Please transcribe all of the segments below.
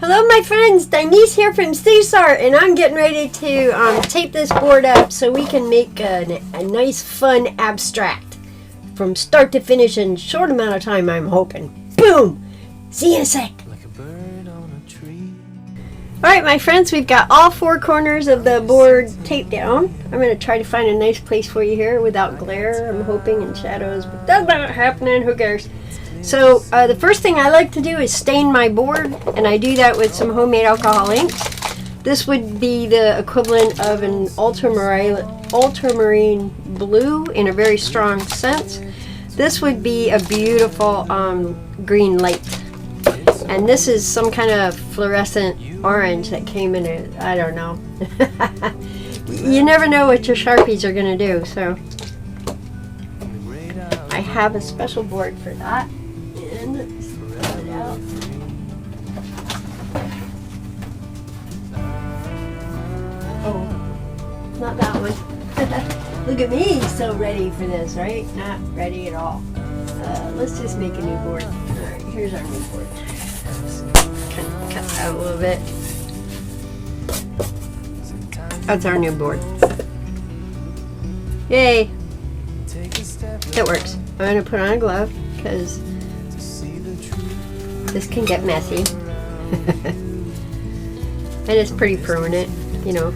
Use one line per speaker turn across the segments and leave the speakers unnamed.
Hello my friends, Denise here from CRUSING, and I'm getting ready to tape this board up so we can make a nice fun abstract from start to finish in a short amount of time, I'm hoping. Boom! See you in a sec. Alright my friends, we've got all four corners of the board taped down. I'm going to try to find a nice place for you here without glare, I'm hoping, and shadows, but that's not happening, who cares. So the first thing I like to do is stain my board, and I do that with some homemade alcohol inks. This would be the equivalent of an ultramarine blue in a very strong sense. This would be a beautiful green light. And this is some kind of fluorescent orange that came in it. I don't know. You never know what your Sharpies are going to do, so I have a special board for that. And spread it out. Oh, not that one. Look at me, so ready for this, right? Not ready at all. Let's just make a new board. Alright, here's our new board. Kind of cut that a little bit. That's our new board. Yay! It works. I'm going to put on a glove because this can get messy. And it's pretty permanent, you know.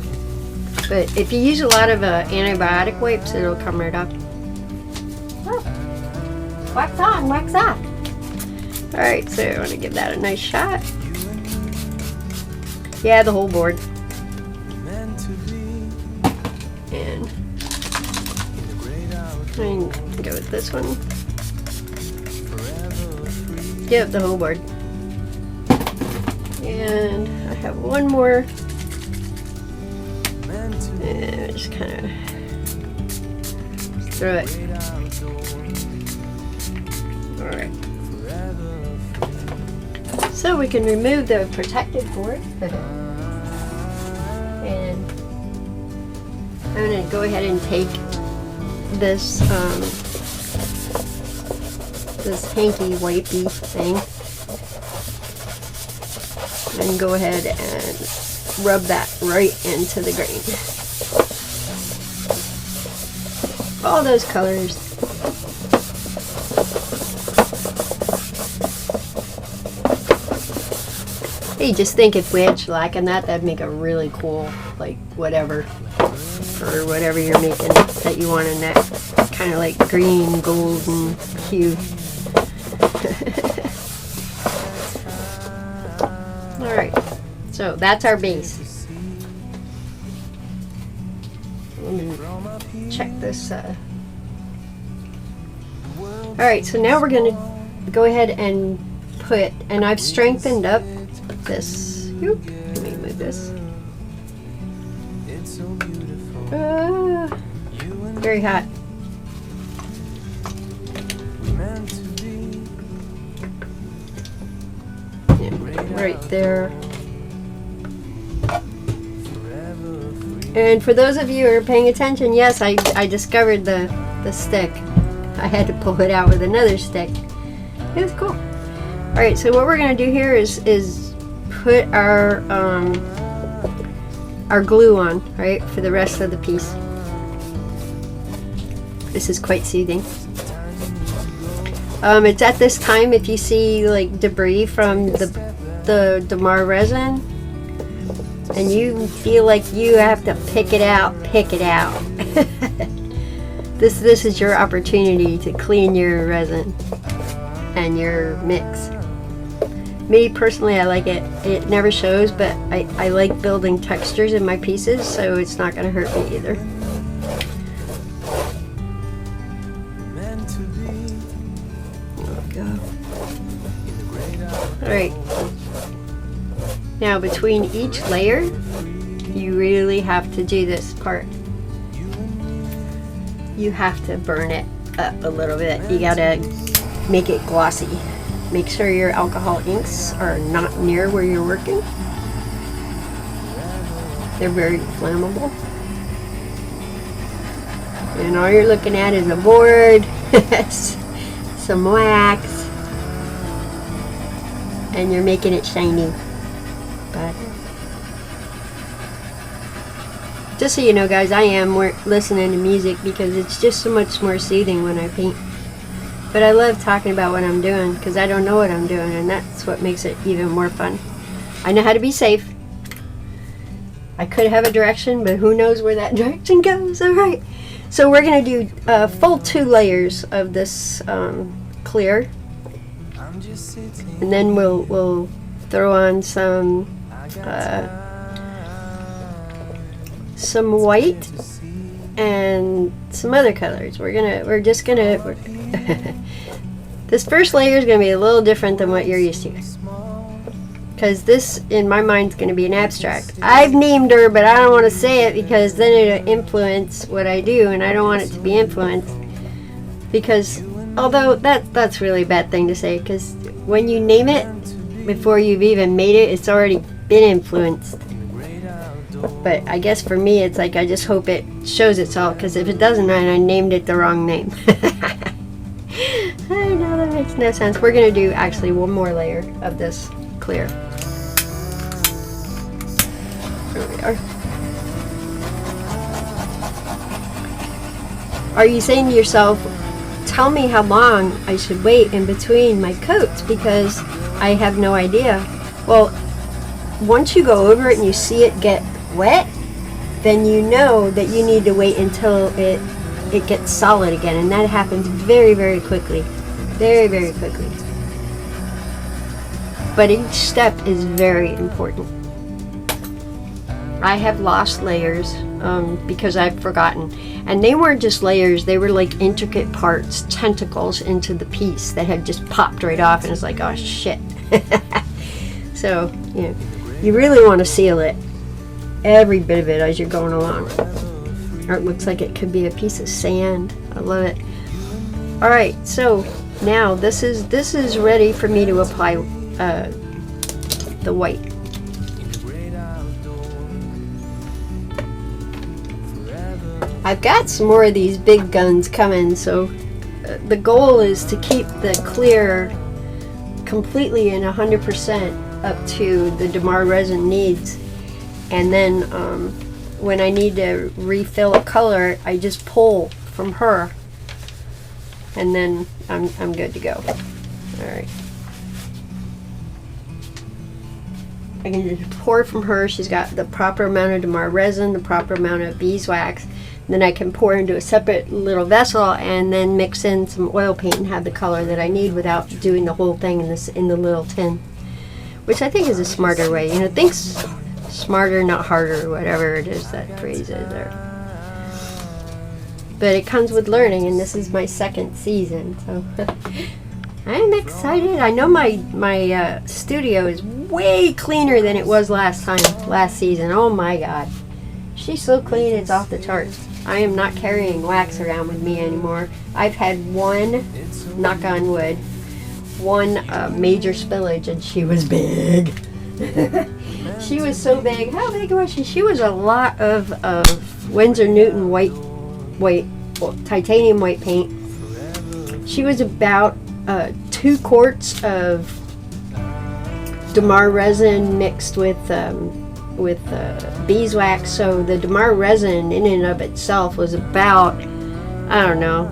But if you use a lot of antibiotic wipes, it'll come right off. Oh. Wax on, wax off. Alright, so I want to give that a nice shot. Yeah, the whole board. And I'm gonna go with this one. Yep, the whole board. And I have one more. And just kind of throw it. Alright. So we can remove the protective board. And I'm going to go ahead and take this this hanky wipey thing and go ahead and rub that right into the grain. All those colors. Hey, just think if we had shellac in that, that'd make a really cool, like, whatever, or whatever you're making that you want in that kind of like green, golden hue. Alright, so that's our base. Let me check this. Alright, so now we're going to go ahead and put, and I've strengthened up this. Let me move this. Very hot. Right there. And for those of you who are paying attention, yes, I discovered the stick. I had to pull it out with another stick. It was cool. Alright, so what we're going to do here is put our glue on, right, for the rest of the piece. This is quite soothing. It's at this time, if you see like debris from the DAMAR resin and you feel like you have to pick it out. This is your opportunity to clean your resin and your mix. Me personally, I like it. It never shows, but I like building textures in my pieces, so it's not going to hurt me either. Alright, now between each layer, you really have to do this part. You have to burn it up a little bit. You gotta make it glossy. Make sure your alcohol inks are not near where you're working. They're very flammable. And all you're looking at is a board, some wax, and you're making it shiny. But just so you know, guys, I am more listening to music because it's just so much more soothing when I paint. But I love talking about what I'm doing because I don't know what I'm doing, and that's what makes it even more fun. I know how to be safe. I could have a direction, but who knows where that direction goes. All right. So we're going to do full 2 layers of this clear. And then we'll throw on some white and some other colors. This first layer is going to be a little different than what you're used to, because this in my mind is going to be an abstract. I've named her, but I don't want to say it because then it'll influence what I do, and I don't want it to be influenced, because although that's really a bad thing to say, because when you name it before you've even made it, it's already been influenced. But I guess for me, it's like I just hope it shows itself, because if it doesn't, then I named it the wrong name. I know that makes no sense. We're going to do actually one more layer of this clear. There we are. Are you saying to yourself, tell me how long I should wait in between my coats, because I have no idea? Well, once you go over it and you see it get wet, then you know that you need to wait until it gets solid again, and that happens very, very quickly. Very, very quickly. But each step is very important. I have lost layers because I've forgotten. And they weren't just layers, they were like intricate parts, tentacles into the piece that had just popped right off, and it's like, oh shit. So, you really want to seal it, every bit of it, as you're going along. Or it looks like it could be a piece of sand. I love it. Alright, so now this is ready for me to apply the white. I've got some more of these big guns coming, so the goal is to keep the clear completely and 100% up to the DAMAR resin needs, and then when I need to refill a color, I just pull from her, and then I'm good to go. Alright. I can just pour from her. She's got the proper amount of DAMAR resin, the proper amount of beeswax. Then I can pour into a separate little vessel and then mix in some oil paint and have the color that I need without doing the whole thing in the little tin, which I think is a smarter way. Think smarter, not harder, whatever it is that phrase is there. But it comes with learning, and this is my second season, so I'm excited. I know my studio is way cleaner than it was last season. Oh my god, she's so clean, it's off the charts. I am not carrying wax around with me anymore. I've had one, knock on wood, one major spillage, and she was big. She was so big. How big was she? She was a lot of Winsor Newton titanium white paint. She was about 2 quarts of DAMAR resin mixed with beeswax. So the DAMAR resin in and of itself was about, I don't know,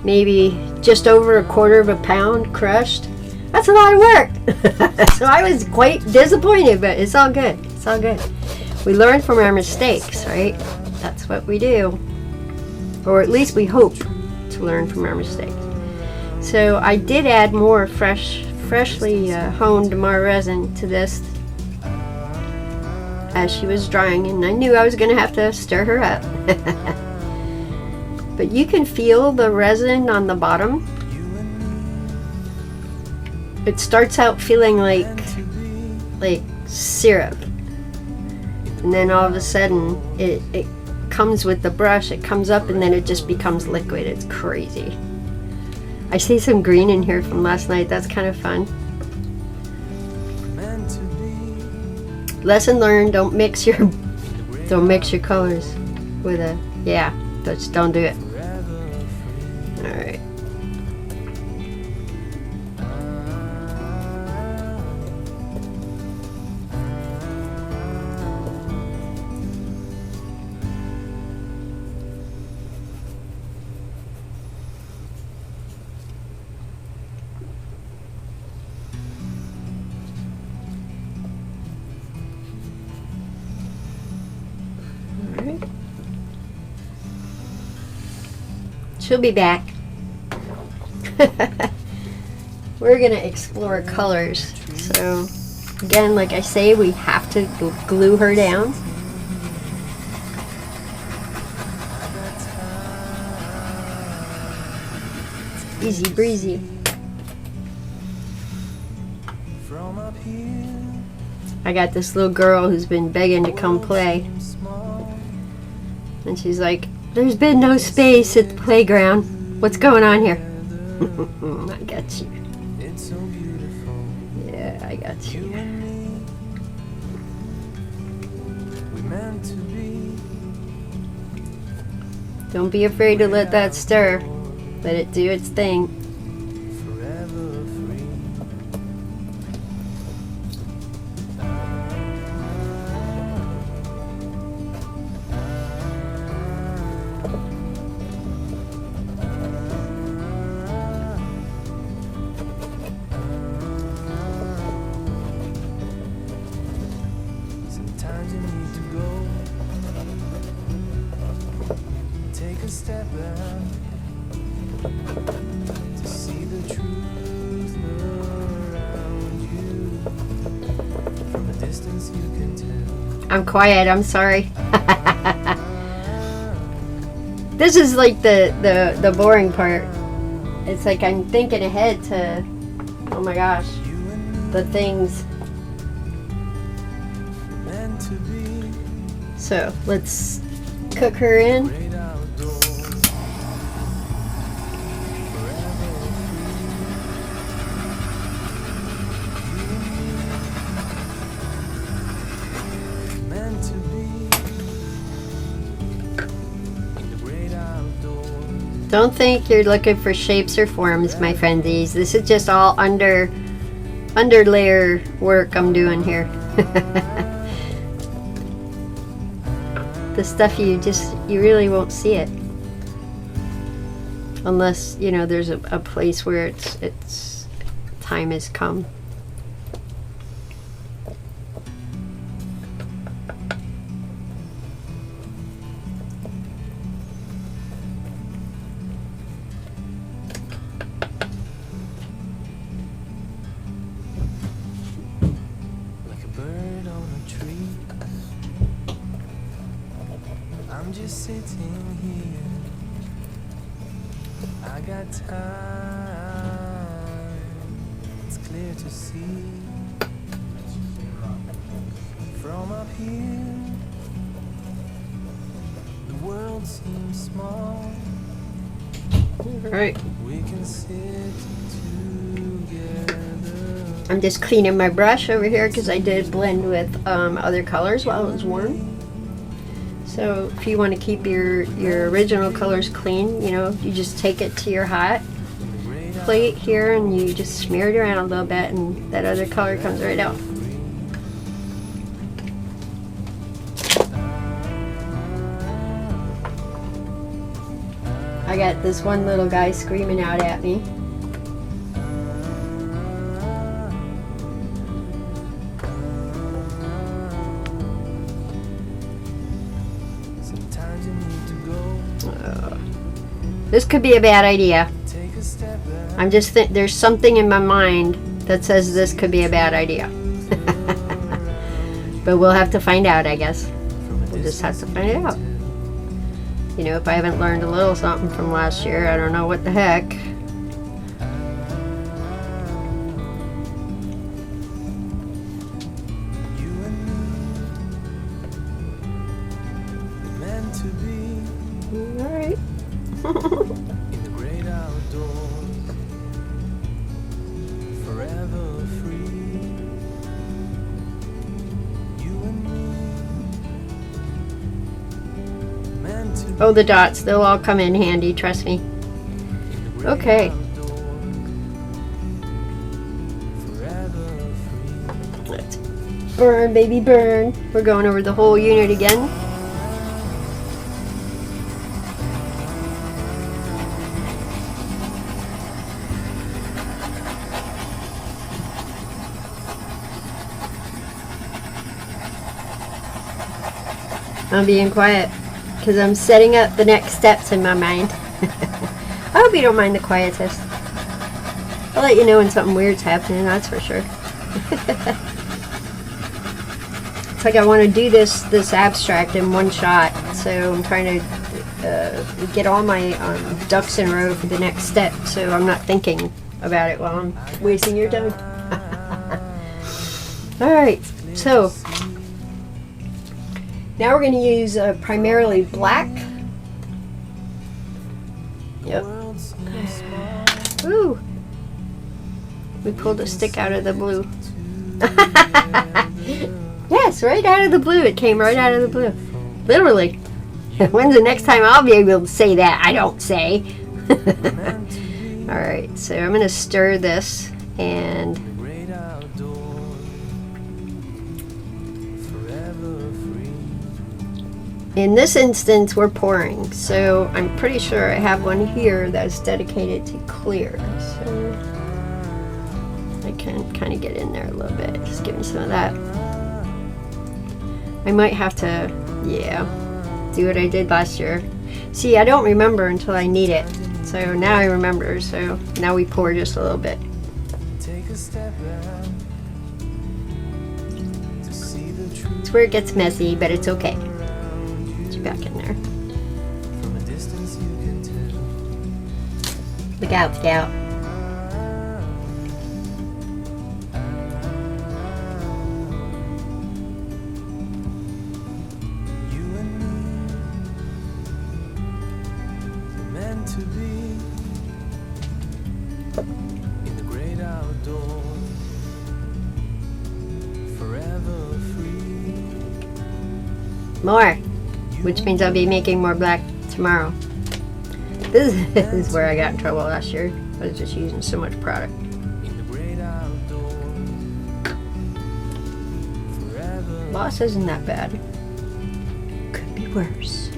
maybe just over 1/4 pound crushed. That's a lot of work. So I was quite disappointed, but it's all good. It's all good. We learn from our mistakes, right? That's what we do. Or at least we hope to learn from our mistakes. So I did add more freshly honed DAMAR resin to this as she was drying, and I knew I was going to have to stir her up. But you can feel the resin on the bottom. It starts out feeling like syrup, and then all of a sudden it comes with the brush, it comes up, and then it just becomes liquid. It's crazy. I see some green in here from last night. That's kind of fun. Lesson learned: don't mix your colors with just don't do it. All right. She'll be back. We're gonna explore colors. So again, like I say, we have to glue her down. Easy breezy. I got this little girl who's been begging to come play. And she's like, there's been no space at the playground. What's going on here? I got you. Yeah, I got you. Don't be afraid to let that stir. Let it do its thing.
Sometimes you need to go, take a step back to see the truth around you. From a distance you can tell.
I'm quiet, I'm sorry. This is like the boring part. It's like I'm thinking ahead to, oh my gosh, the things. So let's cook her in. Don't think you're looking for shapes or forms, my friendies. This is just all underlayer work I'm doing here. The stuff you really won't see it unless, you know, there's a place where it's time has come.
Like a bird on a tree, I'm just sitting here. I got time, it's clear to see. From up here, the world seems small.
All right.
We can sit together.
I'm just cleaning my brush over here because I did blend with other colors while it was warm. So if you want to keep your original colors clean, you know, you just take it to your hot plate here and you just smear it around a little bit and that other color comes right out. I got this one little guy screaming out at me. This could be a bad idea. I'm just there's something in my mind that says this could be a bad idea. But we'll have to find out, I guess. We'll just have to find it out. You know, if I haven't learned a little something from last year, I don't know what the heck. All right.
In the great outdoors, forever free. You and me, meant to
Oh, the dots, they'll all come in handy, trust me. Okay. Let's burn, baby, burn. We're going over the whole unit again. I'm being quiet because I'm setting up the next steps in my mind. you don't mind the quietest. I'll let you know when something weird's happening, that's for sure. It's like I want to do this abstract in one shot, so I'm trying to get all my ducks in a row for the next step, so I'm not thinking about it while I'm wasting your time. Alright, so now we're going to use primarily black. Yep. Woo! We pulled a stick out of the blue. Yes, right out of the blue. It came right out of the blue. Literally. When's the next time I'll be able to say that? I don't say. Alright, so I'm going to stir this, and in this instance we're pouring, so I'm pretty sure I have one here that's dedicated to clear, so I can kind of get in there a little bit. Just give me some of that. I might have to, yeah, do what I did last year. See, I don't remember until I need it, so now I remember, so now we pour just a little bit. It's where it gets messy, but it's okay. Get you back in there. Look out, Scout. More, which means I'll be making more black tomorrow. This is where I got in trouble last year. I was just using so much product. Loss isn't that bad. Could be worse.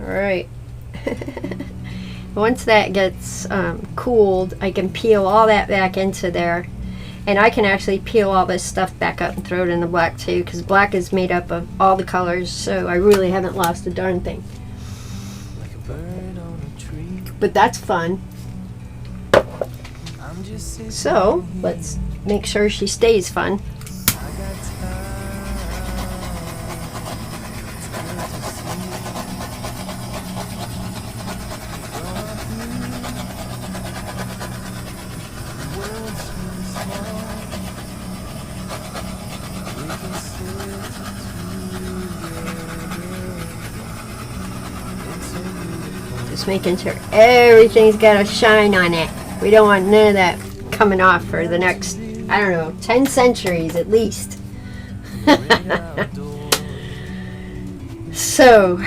Alright. Once that gets cooled, I can peel all that back into there. And I can actually peel all this stuff back up and throw it in the black too, because black is made up of all the colors, so I really haven't lost a darn thing. But that's fun. So, let's make sure she stays fun. Just making sure everything's got a shine on it. We don't want none of that coming off for the next, I don't know, 10 centuries at least. So,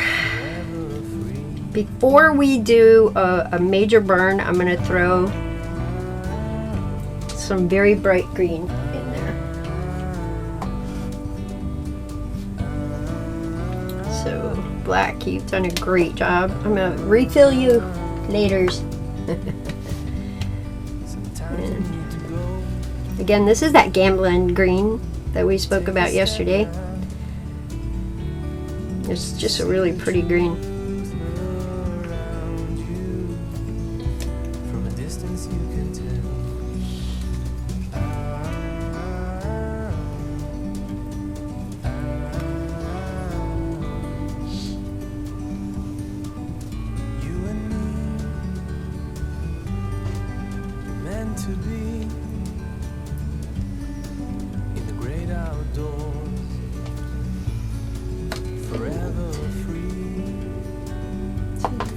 before we do a major burn, I'm going to throw some very bright green in there. So, black, you've done a great job. I'm going to refill you laters. Again, this is that gambling green that we spoke about yesterday. It's just a really pretty green.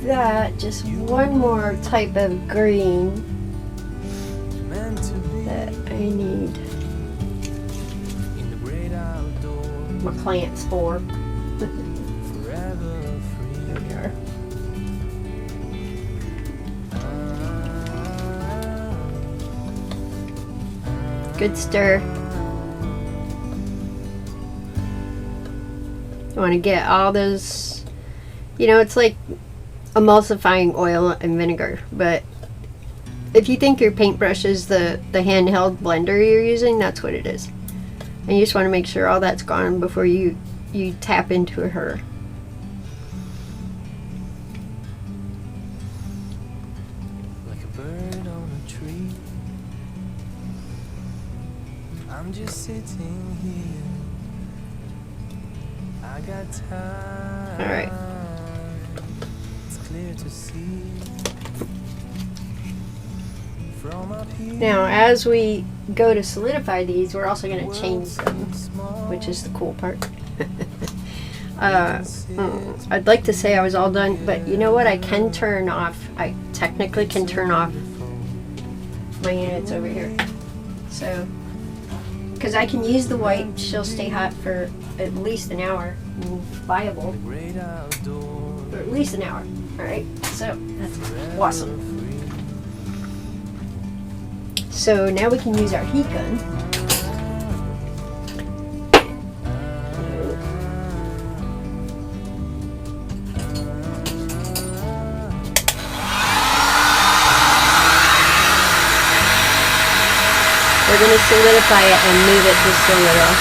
That just one more type of green that I need my plants for. There we are. Good stir. I want to get all those, you know, it's like emulsifying oil and vinegar, but if you think your paintbrush is the handheld blender you're using, that's what it is. And you just want to make sure all that's gone before you tap into her.
Like a bird on a tree, I'm just sitting here. I got time.
All right.
It's clear to see from up here.
Now, as we go to solidify these, we're also going to change them, which is the cool part. I'd like to say I was all done, but you know what? I can turn off. I technically can turn off my units over here. So, because I can use the white, she'll stay hot for at least an hour, viable,
Great outdoors.
for at least an hour. All right, so that's awesome. So now we can use our heat gun. We're going to solidify it and move it just a little.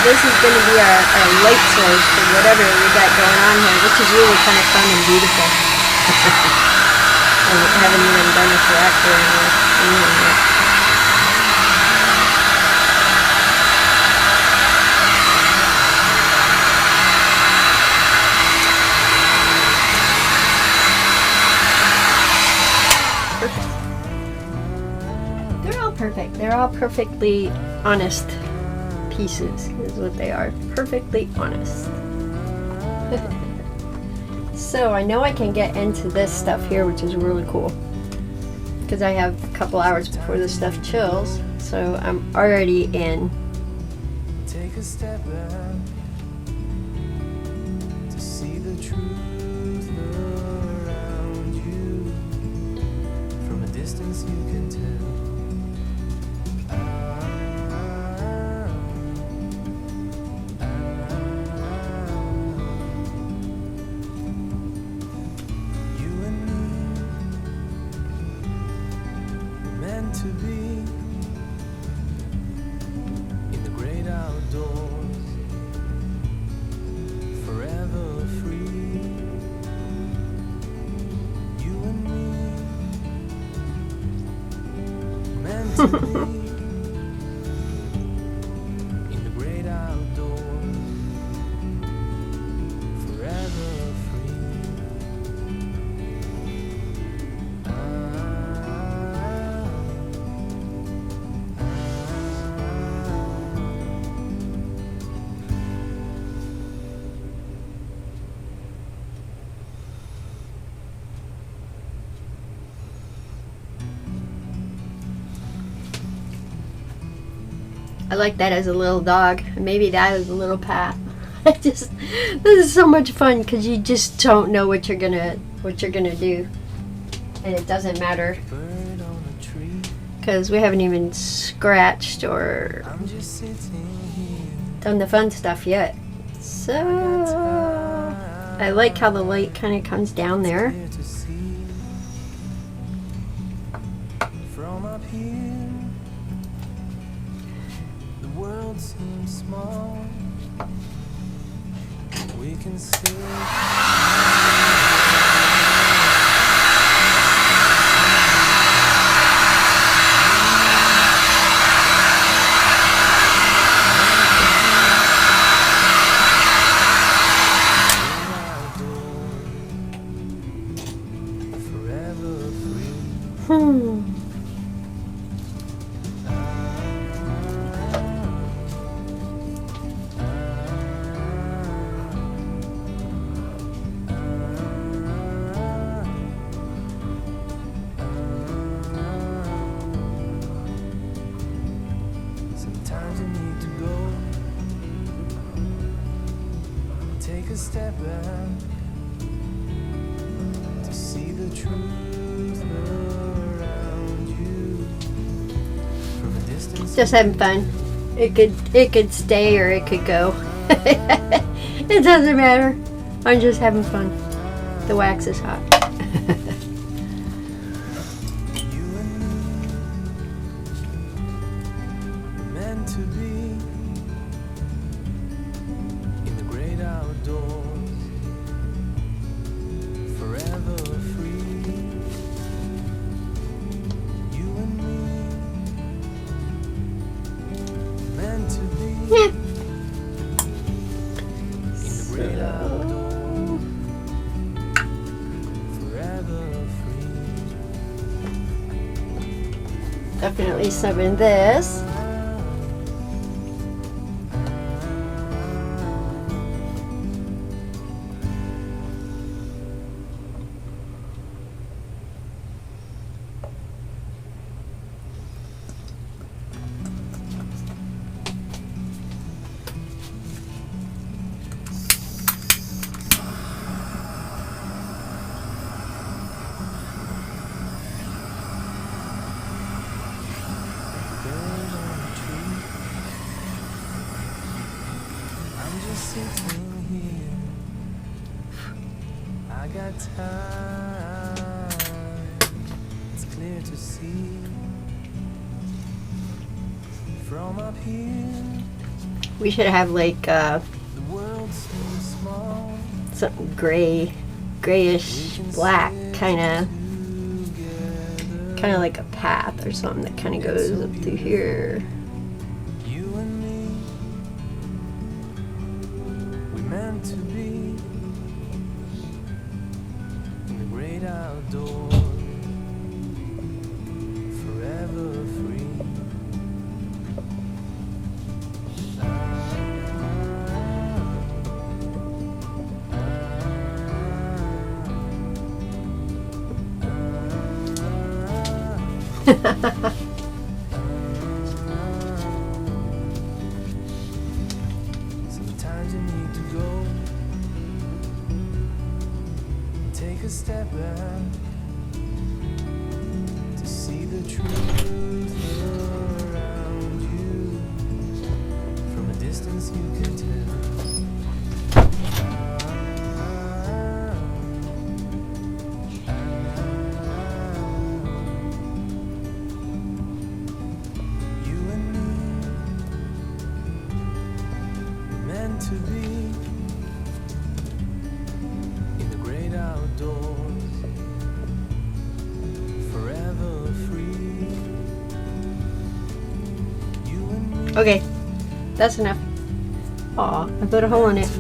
This is going to be our light source for whatever we got going on here, which is really kind of fun and beautiful. I haven't even done this reactor yet. Perfect. They're all perfect. They're all perfectly honest pieces is what they are. Perfectly honest. So I know I can get into this stuff here, which is really cool, because I have a couple hours before this stuff chills, so I'm already in.
Take a step back to see the truth around you. From a distance you can tell. To be in the great outdoors, forever free. You and me, meant to be in the great outdoors, forever free.
I like that as a little dog. Maybe that is a little path. This is so much fun because you just don't know what you're gonna do, and it doesn't matter
Bird on a tree.
because we haven't even scratched or
I'm just sitting here.
done the fun stuff yet. So I like how the light kind of comes down there.
Clear to see from up here. The world seems small. We can see. Sometimes you need to go, take a step back to see the truth around you. From a distance,
Just having fun. It could stay or it could go. It doesn't matter. I'm just having fun. The wax is hot.
you and me meant to be in the great outdoors, forever free. You and me meant to be in the great outdoors, forever free.
Definitely some in this.
Bird on a tree. I'm just sitting here. I got time. It's clear to see from up here.
We should have like
The world seems small.
something grayish black kind of like a path or something that kind of goes up through here.
You and me, we meant to be in the great outdoors, forever free. Sometimes you need to go, take a step back to see the truth around you. From a distance you can tell. You and me meant to be in the great outdoors, forever free. You and me.
Okay, that's enough. Aw, I put a hole in it.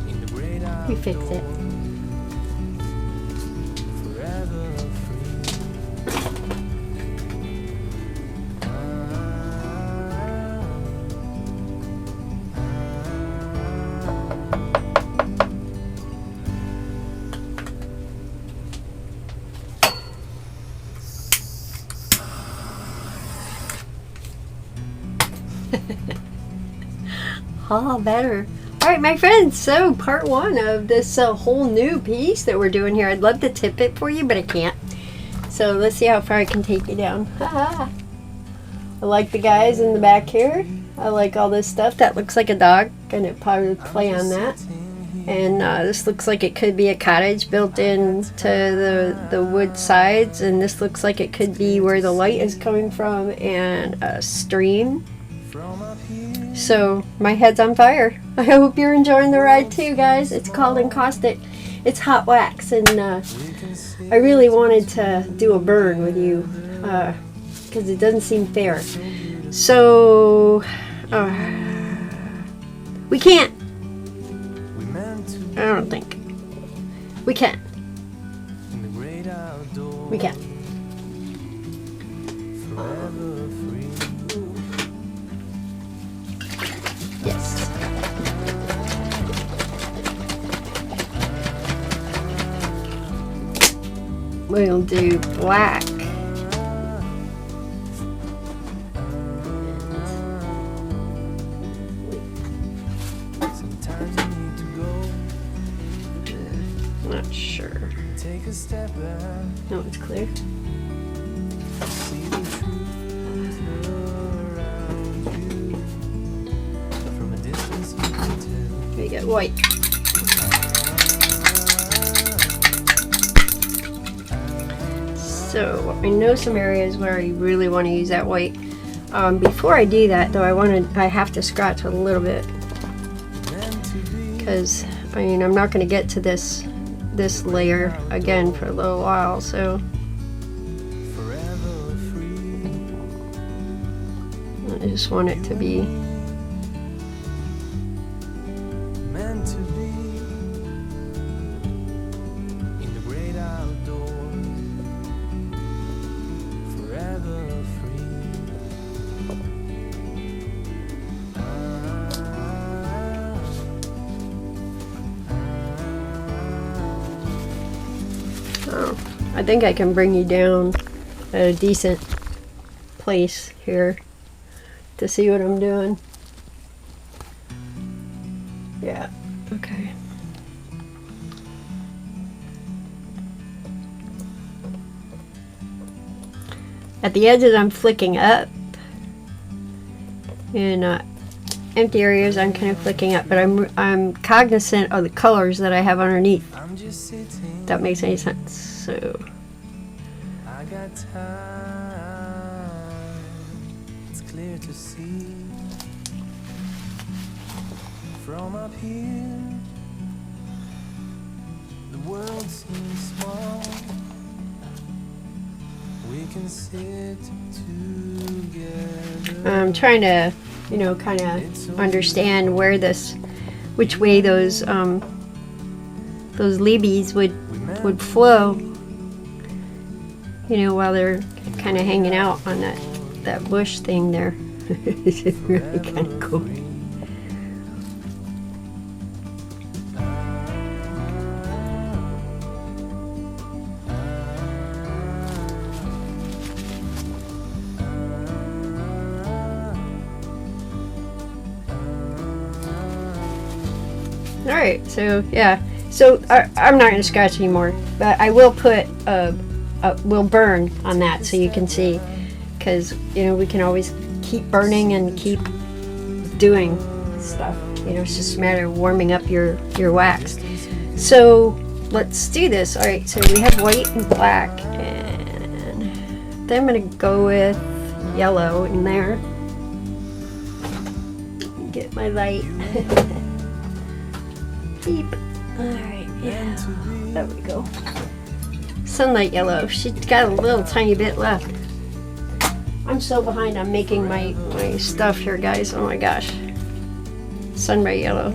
In the great
We fixed it.
outdoors, forever free.
Aha, better. Alright, my friends, so part 1 of this whole new piece that we're doing here. I'd love to tip it for you, but I can't. So let's see how far I can take you down. I like the guys in the back here. I like all this stuff. That looks like a dog. Gonna probably play on that. And this looks like it could be a cottage built into the wood sides. And this looks like it could be where the light is coming from and a stream. So my head's on fire. I hope you're enjoying the ride too, guys. It's called Encaustic. It's hot wax, and I really wanted to do a burn with you because it doesn't seem fair. So we can't. I don't think we can. We can. Yes. We'll do black. Not sure. No, it's clear. We got white. So I know some areas where I really want to use that white. Before I do that, though, I have to scratch a little bit because I mean I'm not going to get to this layer again for a little while. So I just want it to be meant to be in the great outdoors, forever free. Oh, I think I can bring you down at a decent place here to see what I'm doing. Yeah, okay. At the edges I'm flicking up. In empty areas I'm kind of flicking up, but I'm cognizant of the colors that I have underneath. If that makes any sense. So I got time. It's clear to see from up here. The world seems small. We can sit together. I'm trying to, you know, kind of understand where which way those leaves would flow. You know, while they're kind of hanging out on that bush thing there. It's really kind of cool. Alright, so yeah. So I'm not going to scratch anymore, but I will put will burn on that so you can see, because you know we can always keep burning and keep doing stuff. You know, it's just a matter of warming up your wax. So let's do this. All right, so we have white and black, and then I'm going to go with yellow in there. Get my light. Beep. All right, yeah, there we go. Sunlight yellow. She's got a little tiny bit left. I'm so behind on making my stuff here, guys. Oh my gosh. Sunlight yellow.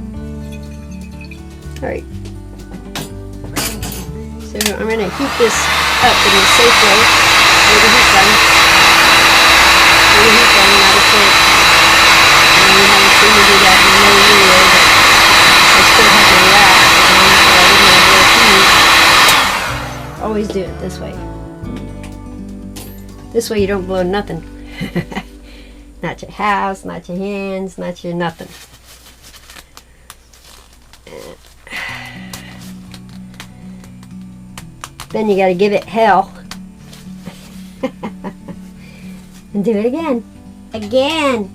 Alright. So I'm going to heat this up in a safe way. With the heat gun. With the heat gun, not a shake. And you haven't seen me do that in another video, but I still have to relax. So I didn't have a little heat. Always do it this way. This way you don't blow nothing. Not your house, not your hands, not your nothing. Then you gotta give it hell. And do it again. Again!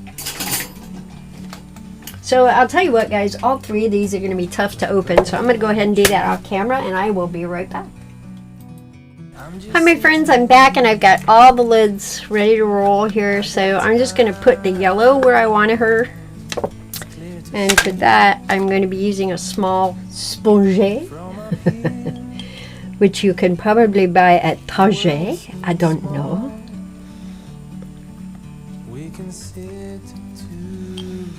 So I'll tell you what, guys, all 3 of these are going to be tough to open, so I'm going to go ahead and do that off camera, and I will be right back. Hi my friends, I'm back, and I've got all the lids ready to roll here, so I'm just going to put the yellow where I wanted her. And for that, I'm going to be using a small sponge, which you can probably buy at Target, I don't know.
We can sit together.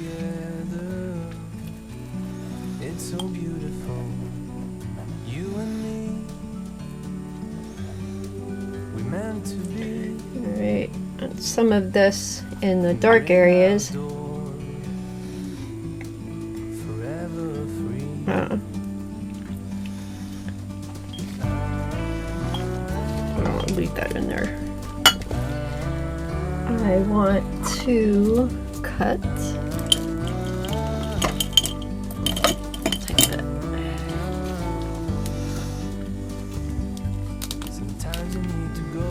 It's so beautiful. You and me. We meant to be.
Alright, and some of this in the dark areas.
Forever free.
I'll leave that in there. I want to cut. Take that.
Sometimes you need to go.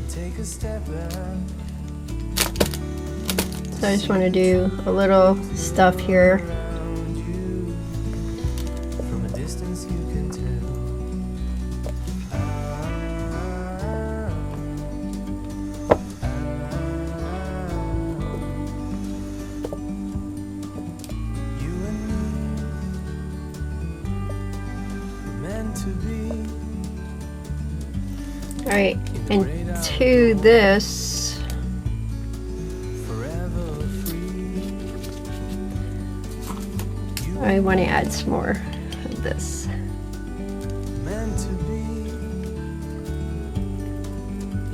Take a step back.
So I just want to do a little stuff here.
From a distance you can tell. You and me meant to be.
Alright, and to this,
Forever free.
I want to add some more of this.
Meant to be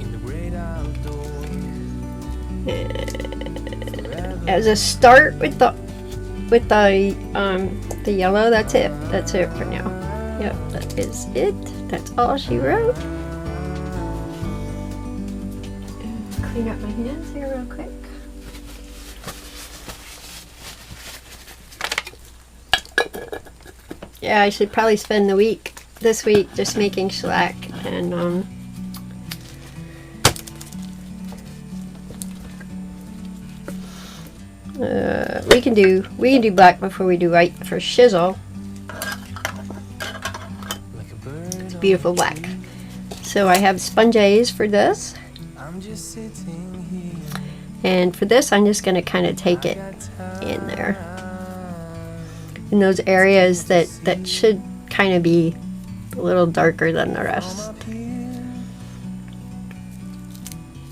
in the great outdoors.
As a start with the yellow, that's it. That's it for now. Yep, that is it. That's all she wrote. Clean up my hands here real quick. Yeah, I should probably spend this week just making shellac, and we can do black before we do white for shizzle.
Like a bird.
It's beautiful black. So I have sponges for this,
I'm just sitting here.
and for this I'm just going to kind of take it in there in those areas that should kind of be a little darker than the rest.
Up here,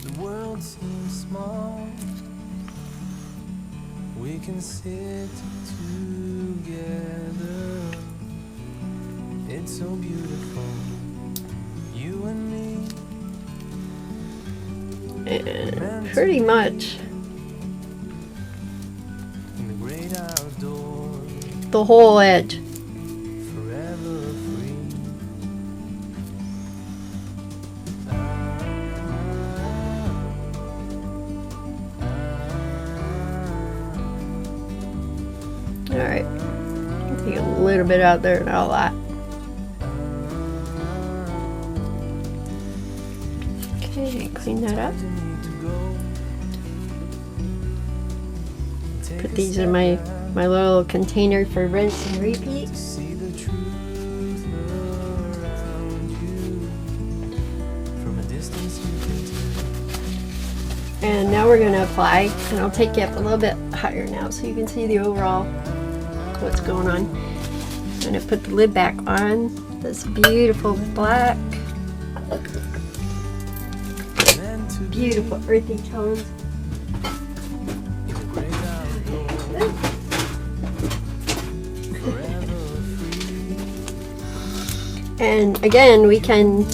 the world seems small. We can sit together. It's so beautiful. You and me
And pretty much
in the great outdoors.
the whole edge.
Forever free.
Alright, take a little bit out there, not a lot. Okay, clean that up.
You need to go. Take
Put
a
these
step
in my
back.
little container for rinse and repeat.
See the truth around you. From a distance you can tell.
And now we're going to apply, and I'll take you up a little bit higher now so you can see the overall what's going on. I'm going to put the lid back on this beautiful black,
Meant to be
beautiful earthy tones.
in the great outdoors. Forever free.
And again, we can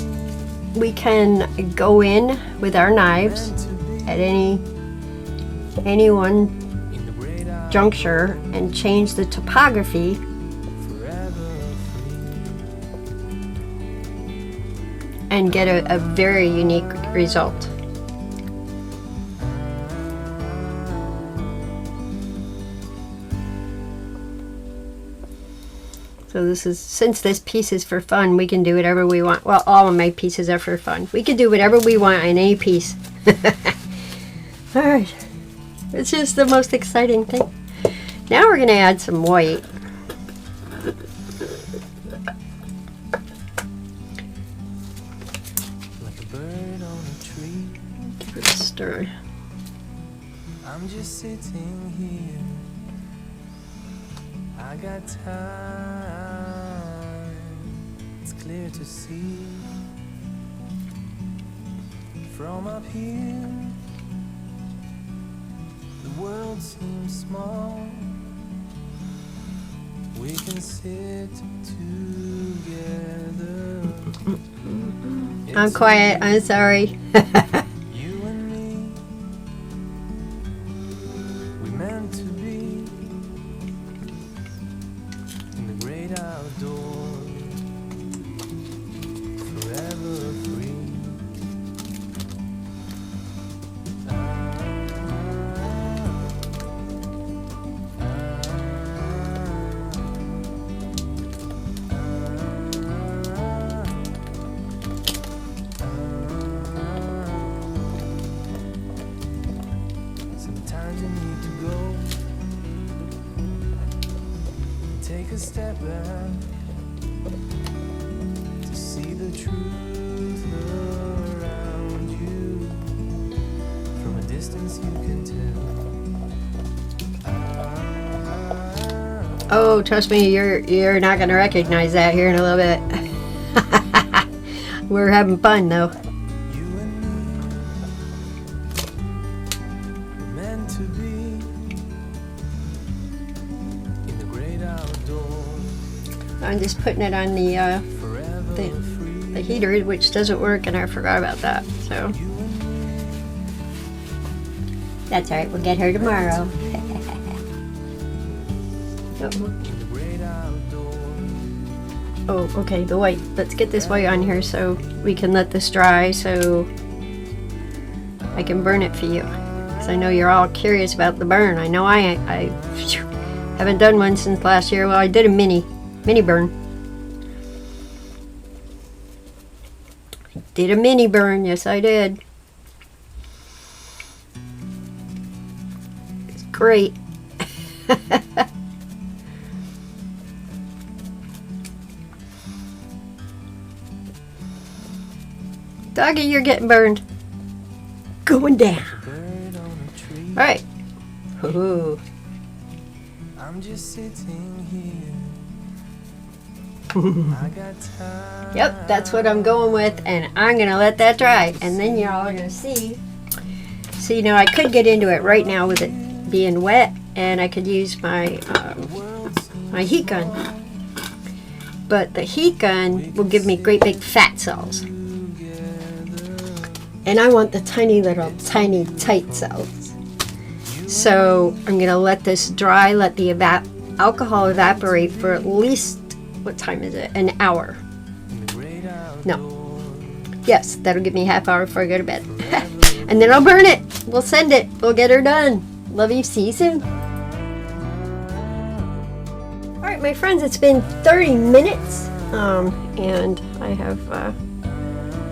go in with our knives
Meant to be
at any one
in the great outdoors.
juncture and change the topography
Forever
and get a very unique result. So So this is, since this piece is for fun, we can do whatever we want. Well, all of my pieces are for fun. We can do whatever we want on any piece. All right. It's just the most exciting thing. Now we're going to add some white.
Like a bird on a tree.
Give it a stir.
I'm just sitting here. I got time. It's clear to see from up here. The world seems small. We can sit together.
I'm quiet. I'm sorry.
You and me, we meant to be in the great outdoors, forever free. Sometimes you need to go, take a step back to see the truth around you. From a distance you can tell.
Oh, trust me, you're not going to recognize that here in a little bit. We're having fun though.
You and me, we're meant to be in the great outdoors,
I'm just putting it on the
forever free.
heater, which doesn't work, and I forgot about that. So
You and me,
that's all right. We'll get her tomorrow.
in the great outdoors.
Oh, okay, the white. Let's get this white on here so we can let this dry so I can burn it for you. Because I know you're all curious about the burn. I know I haven't done one since last year. Well, I did a mini burn. I did a mini burn, yes I did. It's great. Doggy, you're getting burned. Going down.
Bird on a tree.
All right. Ooh.
I'm just sitting here. I got time.
Yep, that's what I'm going with, and I'm gonna let that dry, and then y'all are gonna see. So you know, I could get into it right now with it being wet, and I could use my my heat gun. But the heat gun will give me great big fat cells. And I want the tiny little tiny tight cells. So I'm gonna let this dry, let the alcohol evaporate for at least, what time is it? An hour. No. Yes, that'll give me a half hour before I go to bed. And then I'll burn it. We'll send it. We'll get her done. Love you. See you soon. Alright, my friends, it's been 30 minutes. And I have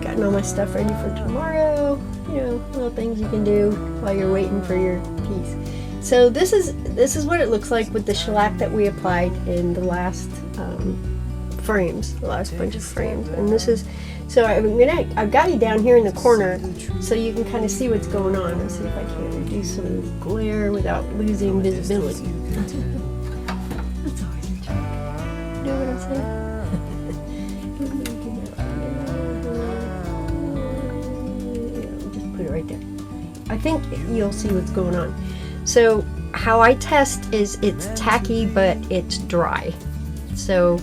gotten all my stuff ready for tomorrow. You know, little things you can do while you're waiting for your piece. So this is what it looks like with the shellac that we applied in the last frames, the last bunch of frames. And this is, so I've got you down here in the corner so you can kind of see what's going on. Let's see if I can reduce some of the glare without losing visibility. That's always a trick. You know what I'm saying? Just put it right there. I think you'll see what's going on. So how I test is it's tacky but it's dry. So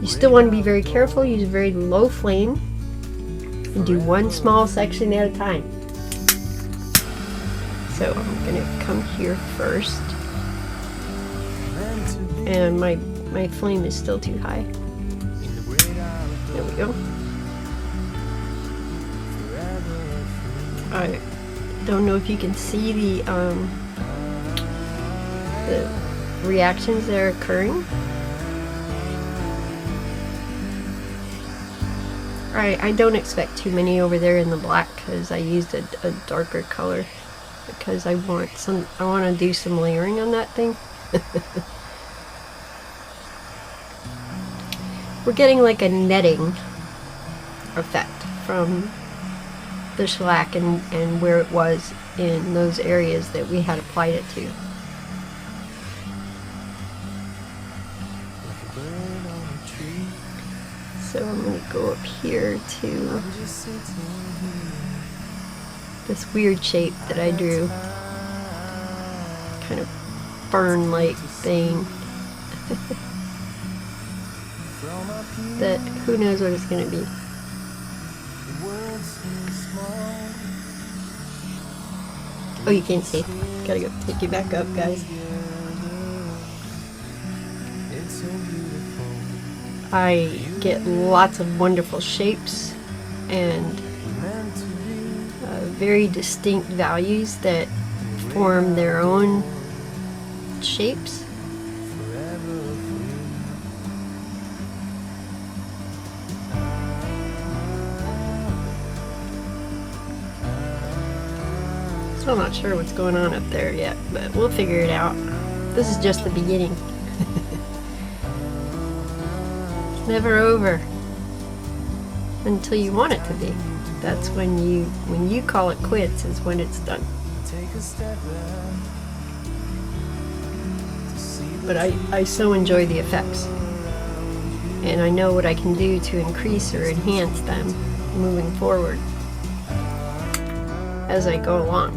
you still want to be very careful, use a very low flame, and do one small section at a time. So I'm going to come here first. And my flame is still too high. There we go. I don't know if you can see the reactions that are occurring. Alright, I don't expect too many over there in the black because I used a darker color because I want to do some layering on that thing. We're getting like a netting effect from the shellac and where it was in those areas that we had applied it to. So I'm going to go up here to this weird shape that I drew. Kind of fern-like thing. That who knows what it's going to be. Oh, you can't see. Gotta go take you back up, guys. I get lots of wonderful shapes and very distinct values that form their own shapes. Still not sure what's going on up there yet, but we'll figure it out. This is just the beginning. It's never over until you want it to be. That's when you call it quits is when it's done. But I so enjoy the effects, and I know what I can do to increase or enhance them moving forward as I go along.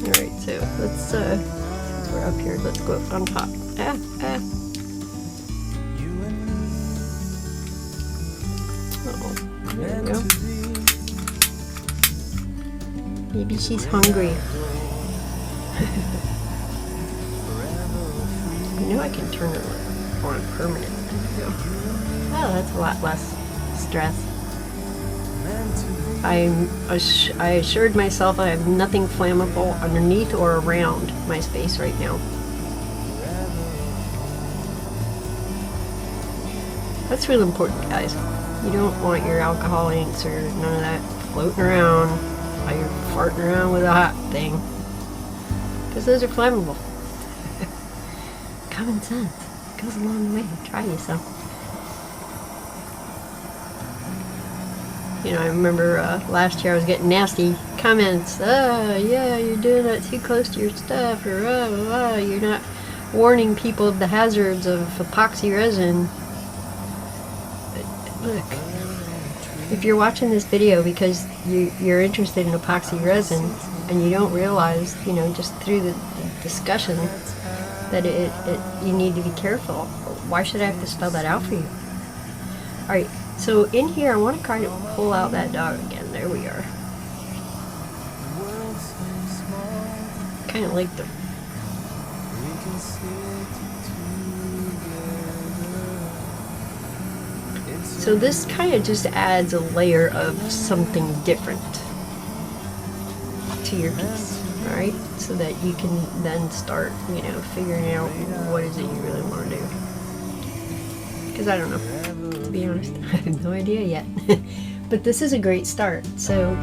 Alright, so let's, since we're up here, let's go up on top. Uh-oh, there we go. Maybe she's hungry. I know I can turn her on permanent. There we go. Oh, that's a lot less stress. I assured myself I have nothing flammable underneath or around my space right now. That's really important, guys. You don't want your alcohol inks or none of that floating around while you're farting around with a hot thing, because those are flammable. Common sense goes a long way. Try yourself. You know, I remember last year I was getting nasty comments. Yeah, you're doing that too close to your stuff, or you're not warning people of the hazards of epoxy resin. But look, if you're watching this video because you're interested in epoxy resin and you don't realize, you know, just through the discussion that you need to be careful, why should I have to spell that out for you? Alright. So in here, I want to kind of pull out that dog again. There we are. Kind of like the... So this kind of just adds a layer of something different to your piece, alright? So that you can then start, you know, figuring out what is it you really want to do. Because I don't know. To be honest, I have no idea yet. But this is a great start. So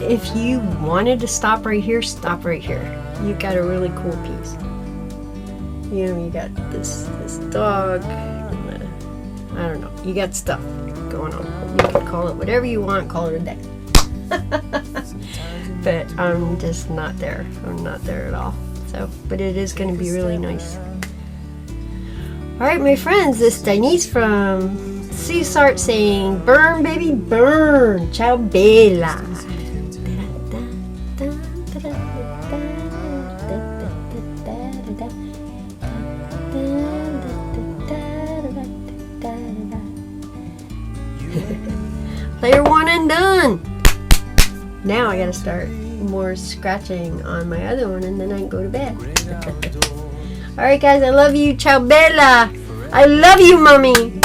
if you wanted to stop right here, stop right here. You've got a really cool piece. You know, you got this dog, and I don't know, you got stuff going on. You can call it whatever you want, call it a day. But I'm just not there. I'm not there at all. So, but it is going to be really nice. Alright, my friends, this is Denise from CSART saying, burn, baby, burn. Ciao, bella. Player one and done. Now I gotta start more scratching on my other one and then I can go to bed. Alright guys, I love you. Ciao bella. I love you, mommy.